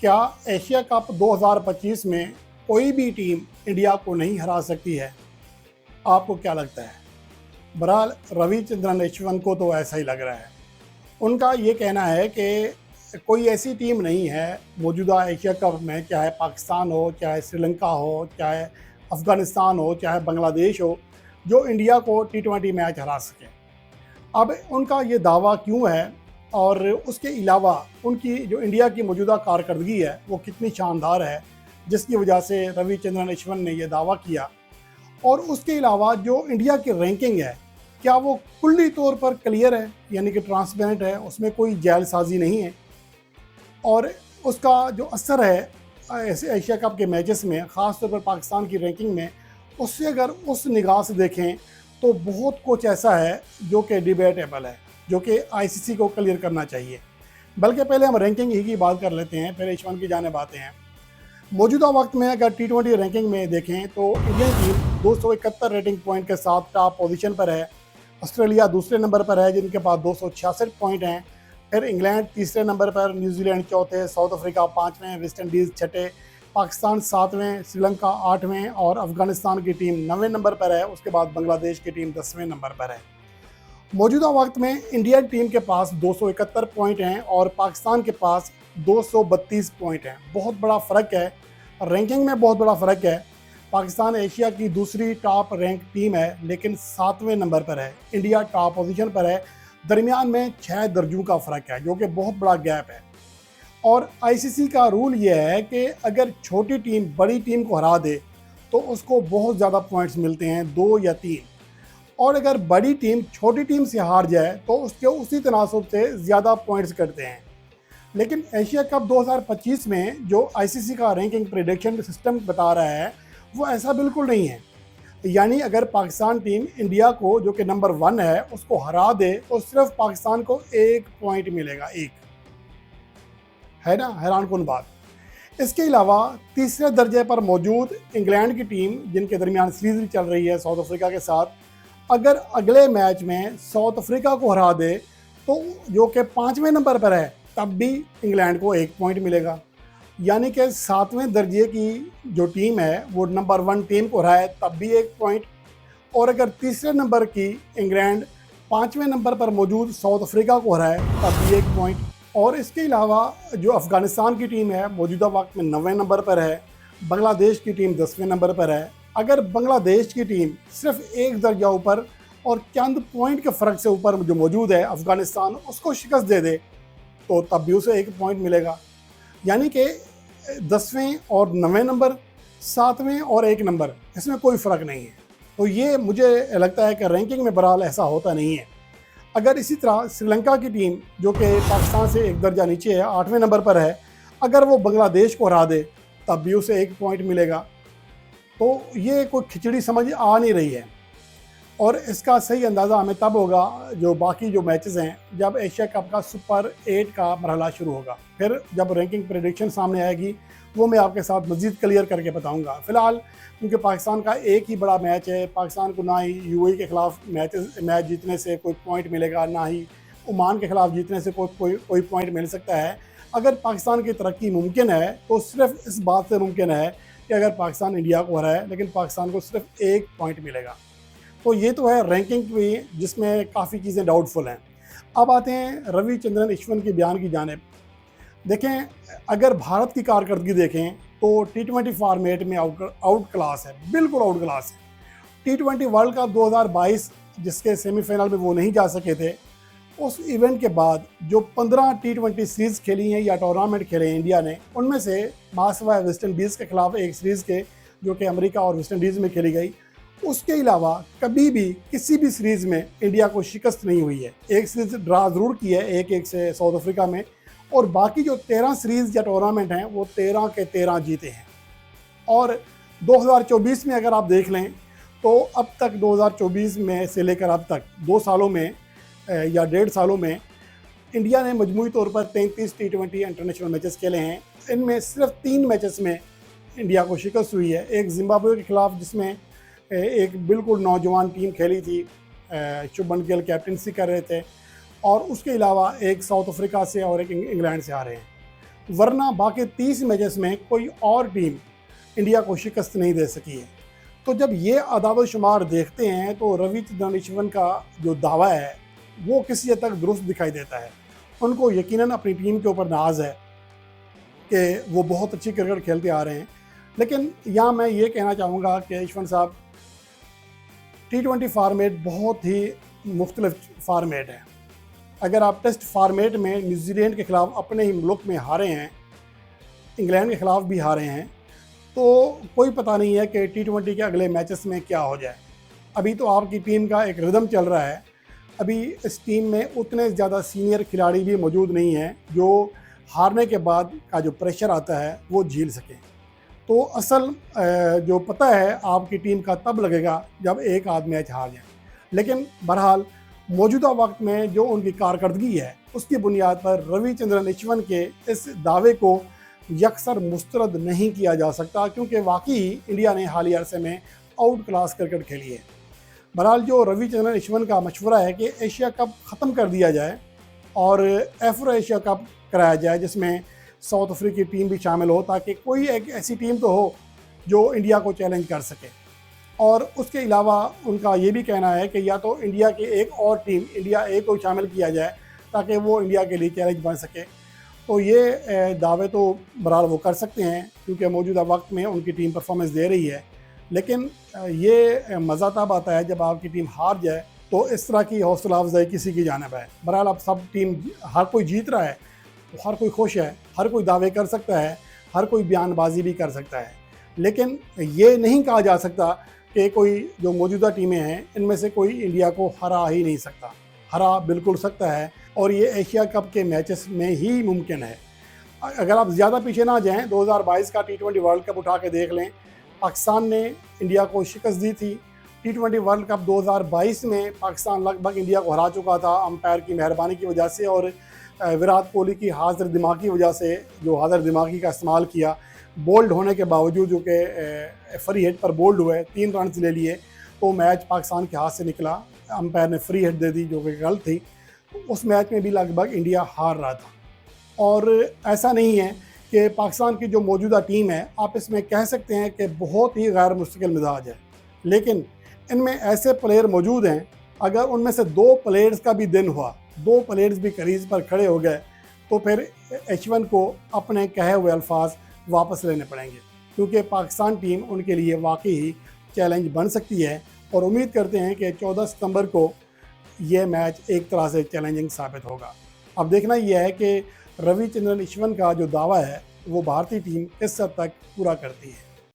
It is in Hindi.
क्या एशिया कप 2025 में कोई भी टीम इंडिया को नहीं हरा सकती है? आपको क्या लगता है? बहरहाल रविचंद्रन अश्विन को तो ऐसा ही लग रहा है। उनका ये कहना है कि कोई ऐसी टीम नहीं है मौजूदा एशिया कप में, चाहे पाकिस्तान हो, चाहे श्रीलंका हो, चाहे अफ़गानिस्तान हो, चाहे बांग्लादेश हो, जो इंडिया को T20 मैच हरा सके। अब उनका ये दावा क्यों है और उसके अलावा उनकी जो इंडिया की मौजूदा कारकर्दगी है वो कितनी शानदार है, जिसकी वजह से रविचंद्रन अश्विन ने यह दावा किया। और उसके अलावा जो इंडिया की रैंकिंग है, क्या वो कुल्ली तौर पर क्लियर है, यानी कि ट्रांसपेरेंट है, उसमें कोई जालसाजी नहीं है। और उसका जो असर है एशिया कप के मैचेस में, ख़ास तौर पर पाकिस्तान की रैंकिंग में, उससे अगर उस निगाह से देखें तो बहुत कुछ ऐसा है जो कि डिबेटेबल है, जो कि आईसीसी को क्लियर करना चाहिए। बल्कि पहले हम रैंकिंग ही की बात कर लेते हैं, फिर अश्विन की जानिब आते हैं। मौजूदा वक्त में अगर T20 रैंकिंग में देखें तो इंडियन टीम 271 रेटिंग पॉइंट के साथ टॉप पोजीशन पर है। ऑस्ट्रेलिया दूसरे नंबर पर है जिनके पास 266 पॉइंट हैं। फिर इंग्लैंड तीसरे नंबर पर, न्यूजीलैंड चौथे, साउथ अफ्रीका पाँचवें, वेस्ट इंडीज़ छठे, पाकिस्तान सातवें, श्रीलंका आठवें और अफगानिस्तान की टीम 9वें नंबर पर है। उसके बाद बांग्लादेश की टीम 10वें नंबर पर है। मौजूदा वक्त में इंडियन टीम के पास 271 पॉइंट हैं और पाकिस्तान के पास 232 पॉइंट हैं। बहुत बड़ा फ़र्क है, रैंकिंग में बहुत बड़ा फ़र्क है। पाकिस्तान एशिया की दूसरी टॉप रैंक टीम है लेकिन 7वें नंबर पर है, इंडिया टॉप पोजीशन पर है। दरमियान में 6 दर्जों का फ़र्क है, जो कि बहुत बड़ा गैप है। और आईसीसी का रूल ये है कि अगर छोटी टीम बड़ी टीम को हरा दे तो उसको बहुत ज़्यादा पॉइंट्स मिलते हैं, 2 या 3। और अगर बड़ी टीम छोटी टीम से हार जाए तो उसके उसी तनासब से ज़्यादा पॉइंट्स करते हैं। लेकिन एशिया कप 2025 में जो आईसीसी का रैंकिंग प्रेडिक्शन सिस्टम बता रहा है वो ऐसा बिल्कुल नहीं है। यानी अगर पाकिस्तान टीम इंडिया को, जो कि नंबर 1 है, उसको हरा दे तो सिर्फ पाकिस्तान को 1 पॉइंट मिलेगा, 1। है ना हैरानकुन बात। इसके अलावा तीसरे दर्जे पर मौजूद इंग्लैंड की टीम, जिनके दरमियान सीरीज भी चल रही है साउथ अफ्रीका के साथ, अगर अगले मैच में साउथ अफ्रीका को हरा दे तो जो कि 5वें नंबर पर है, तब भी इंग्लैंड को 1 पॉइंट मिलेगा। यानी कि 7वें दर्जे की जो टीम है वो नंबर 1 टीम को हराए तब भी 1 पॉइंट। और अगर तीसरे नंबर की इंग्लैंड 5वें नंबर पर मौजूद साउथ अफ्रीका को हराए तब भी 1 पॉइंट। और इसके अलावा जो अफ़गानिस्तान की टीम है मौजूदा वक्त में 9वें नंबर पर है, बांग्लादेश की टीम 10वें नंबर पर है। अगर बांग्लादेश की टीम सिर्फ 1 दर्जा ऊपर और चंद पॉइंट के फ़र्क से ऊपर जो मौजूद है अफ़गानिस्तान, उसको शिकस्त दे दे तो तब भी उसे 1 पॉइंट मिलेगा। यानी कि 10वें और 9वें नंबर, 7वें और 1 नंबर, इसमें कोई फ़र्क नहीं है। तो ये मुझे लगता है कि रैंकिंग में बहरहाल ऐसा होता नहीं है। अगर इसी तरह श्रीलंका की टीम, जो कि पाकिस्तान से 1 दर्जा नीचे है, 8वें नंबर पर है, अगर वो बांग्लादेश को हरा दे तब भी उसे 1 पॉइंट मिलेगा। तो ये कोई खिचड़ी समझ आ नहीं रही है। और इसका सही अंदाज़ा हमें तब होगा जो बाकी जो मैचेस हैं, जब एशिया कप का सुपर 8 का मरहला शुरू होगा। फिर जब रैंकिंग प्रेडिक्शन सामने आएगी वो मैं आपके साथ मज़ीद क्लियर करके बताऊंगा। फ़िलहाल क्योंकि पाकिस्तान का एक ही बड़ा मैच है, पाकिस्तान को ना ही यूएई के ख़िलाफ़ मैच जीतने से कोई पॉइंट मिलेगा, ना ही ओमान के ख़िलाफ़ जीतने से कोई पॉइंट मिल सकता है। अगर पाकिस्तान की तरक्की मुमकिन है तो सिर्फ इस बात से मुमकिन है कि अगर पाकिस्तान इंडिया को हराए, लेकिन पाकिस्तान को सिर्फ 1 पॉइंट मिलेगा। तो ये तो है रैंकिंग भी, जिसमें काफ़ी चीज़ें डाउटफुल हैं। अब आते हैं रविचंद्रन अश्विन के बयान की जानिब। देखें, अगर भारत की कारकर्दगी देखें तो T20 फॉर्मेट में आउट क्लास है, बिल्कुल आउट क्लास है। T20 वर्ल्ड कप 2022 जिसके सेमीफाइनल में वो नहीं जा सके थे, उस इवेंट के बाद जो 15 T20 सीरीज़ खेली हैं या टूर्नामेंट खेले हैं इंडिया ने, उनमें से मासिवा वेस्ट इंडीज़ के ख़िलाफ़ एक सीरीज़ के, जो कि अमेरिका और वेस्ट इंडीज़ में खेली गई, उसके अलावा कभी भी किसी भी सीरीज़ में इंडिया को शिकस्त नहीं हुई है। एक सीरीज़ ड्रा ज़रूर की है 1-1 से साउथ अफ्रीका में, और बाकी जो 13 सीरीज़ या टूर्नामेंट हैं वो 13 के 13 जीते हैं। और 2024 में अगर आप देख लें तो अब तक 2024 में से लेकर अब तक 2 सालों में या 1.5 सालों में इंडिया ने मजमूई तौर पर 33 T20 इंटरनेशनल मैचेस खेले हैं। इनमें सिर्फ 3 मैचेस में इंडिया को शिकस्त हुई है। एक जिम्बाब्वे के ख़िलाफ़ जिसमें एक बिल्कुल नौजवान टीम खेली थी, शुभमन गिल कैप्टनसी कर रहे थे, और उसके अलावा एक साउथ अफ्रीका से और एक इंग्लैंड से आ रहे हैं। वरना बाकी 30 मैचेस में कोई और टीम इंडिया को शिकस्त नहीं दे सकी है। तो जब ये अदाद शुमार देखते हैं तो रविचंद्रन अश्विन का जो दावा है वो किसी हद तक दुरुस्त दिखाई देता है। उनको यकीनन अपनी टीम के ऊपर नाज है कि वो बहुत अच्छी क्रिकेट खेलते आ रहे हैं। लेकिन यहाँ मैं ये कहना चाहूँगा कि अश्विन साहब, T20 फार्मेट बहुत ही मुख्तलिफ फार्मेट है। अगर आप टेस्ट फार्मेट में न्यूजीलैंड के ख़िलाफ़ अपने ही मुल्क में हारे हैं, इंग्लैंड के ख़िलाफ़ भी हारे हैं, तो कोई पता नहीं है कि T20 के अगले मैचेस में क्या हो जाए। अभी तो आपकी टीम का एक रिदम चल रहा है। अभी इस टीम में उतने ज़्यादा सीनियर खिलाड़ी भी मौजूद नहीं हैं जो हारने के बाद का जो प्रेशर आता है वो झेल सकें। तो असल जो पता है आपकी टीम का तब लगेगा जब एक आध मैच हार जाए। लेकिन बहरहाल मौजूदा वक्त में जो उनकी कारकर्दगी है उसकी बुनियाद पर रविचंद्रन अश्विन के इस दावे को यकसर मुस्तरद नहीं किया जा सकता, क्योंकि वाकई इंडिया ने हालिया अरसे में आउट क्लास क्रिकेट खेली है। बहरहाल जो रविचंद्रन अश्विन का मशवरा है कि एशिया कप ख़त्म कर दिया जाए और एफ्रो एशिया कप कराया जाए जिसमें साउथ अफ्रीकी टीम भी शामिल हो, ताकि कोई एक ऐसी टीम तो हो जो इंडिया को चैलेंज कर सके। और उसके अलावा उनका ये भी कहना है कि या तो इंडिया की एक और टीम इंडिया ए को शामिल किया जाए ताकि वो इंडिया के लिए चैलेंज बन सके। तो ये दावे तो बहरहाल वो कर सकते हैं क्योंकि मौजूदा वक्त में उनकी टीम परफॉर्मेंस दे रही है। लेकिन ये मज़ा तब आता है जब आपकी टीम हार जाए, तो इस तरह की हौसला अफजाई किसी की जानिब है। बहरहाल अब सब टीम, हर कोई जीत रहा है तो हर कोई खुश है, हर कोई दावे कर सकता है, हर कोई बयानबाजी भी कर सकता है। लेकिन ये नहीं कहा जा सकता कि कोई जो मौजूदा टीमें हैं इनमें से कोई इंडिया को हरा ही नहीं सकता। हरा बिल्कुल सकता है और ये एशिया कप के मैचेस में ही मुमकिन है। अगर आप ज़्यादा पीछे ना जाएं, 2022 का T20 वर्ल्ड कप उठा के देख लें, पाकिस्तान ने इंडिया को शिकस्त दी थी। T20 वर्ल्ड कप 2022 में पाकिस्तान लगभग इंडिया को हरा चुका था अंपायर की मेहरबानी की वजह से और विराट कोहली की हाजिर दिमागी की वजह से, जो हाजिर दिमागी का इस्तेमाल किया बोल्ड होने के बावजूद, जो कि फ्री हिट पर बोल्ड हुए, 3 रन ले लिए, तो मैच पाकिस्तान के हाथ से निकला। अंपायर ने फ्री हिट दे दी जो कि गलत थी। उस मैच में भी लगभग इंडिया हार रहा था। और ऐसा नहीं है कि पाकिस्तान की जो मौजूदा टीम है आप इसमें कह सकते हैं कि बहुत ही गैर मुस्तकिल मिजाज है, लेकिन इनमें ऐसे प्लेयर मौजूद हैं, अगर उनमें से 2 प्लेयर्स का भी दिन हुआ, 2 प्लेयर्स भी क्रीज पर खड़े हो गए, तो फिर H1 को अपने कहे हुए अल्फाज वापस लेने पड़ेंगे, क्योंकि पाकिस्तान टीम उनके लिए वाकई ही चैलेंज बन सकती है। और उम्मीद करते हैं कि 14 सितंबर को ये मैच एक तरह से चैलेंजिंग साबित होगा। अब देखना यह है कि रविचंद्रन अश्विन का जो दावा है वो भारतीय टीम किस हद तक पूरा करती है।